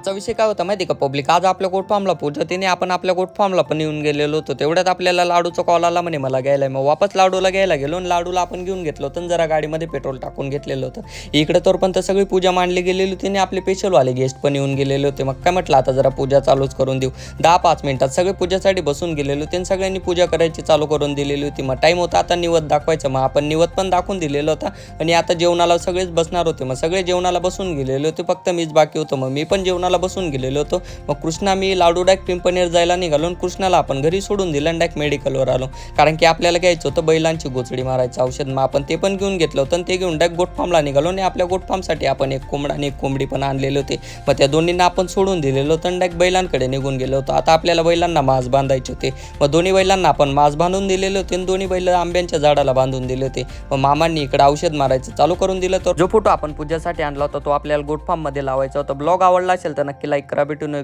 चा विषय काय होता माहिती का पब्लिक, आज आपल्या गोट फार्मला पूजतीने आपण आपल्या गोट फार्मला पण येऊन गेलेलो होतो. तेवढ्यात आपल्याला लाडूचा कॉल आला म्हणे मला घ्यायला. मग वापस लाडूला घ्यायला गेलो आणि लाडूला आपण घेऊन घेतलं होतं आणि जरा गाडीमध्ये पेट्रोल टाकून घेतलेलं होतं. इकडे तर पण तर सगळी पूजा मांडली गेलेली होती आणि आपले स्पेशलवाले गेस्ट पण येऊन गेलेले होते. मग काय म्हटलं आता जरा पूजा चालूच करून देऊ. 10-5 मिनिटात सगळे पूजासाठी बसून गेलेले होते आणि सगळ्यांनी पूजा करायची चालू करून दिलेली होती. मग टाईम होता आता निवद दाखवायचा. मग आपण निवद पण दाखवून दिलेला होता आणि आता जेवणाला सगळेच बसणार होते. मग सगळे जेवणाला बसून गेलेले होते, फक्त मीच बाकी होतो. मग मी पण जेवणाला बसून गेलेलो होतो. मग कृष्णा मी लाडू डायरेक्ट पिंपणेर जायला निघालो आणि कृष्णाला आपण घरी सोडून दिलं आणि डायरेक्ट मेडिकलवर आलो. कारण की आपल्याला घ्यायचं होतं बैलांची गोचडी मारायचं औषध. मग आपण ते पण घेऊन घेतलं होतं आणि ते घेऊन डायरेक्ट गोट फार्मला निघालो आणि आपल्या गोट फार्मसाठी आपण एक कोंबडा आणि एक कोंबडी पण आणलेले होते. मग त्या दोन्हींना आपण सोडून दिलेलं होतं आणि डायरेक्ट बैलांकडे निघून गेलो होतो. आता आपल्याला बैलांना मांस बांधायचे होते. मग दोन्ही बैलांना आपण मांस बांधून दिलेले होते आणि दोन्ही बैल आंब्यांच्या झाडाला बांधून दिले होते. मग मामांनी इकडे औषध मारायचं चालू करून दिलं. तर जो फोटो आपण पूजासाठी आणला होता तो आपल्याला गोट फार्ममध्ये लावायचा होता. ब्लॉग आवडला असेल तर नक्की लाईक करा. भेटून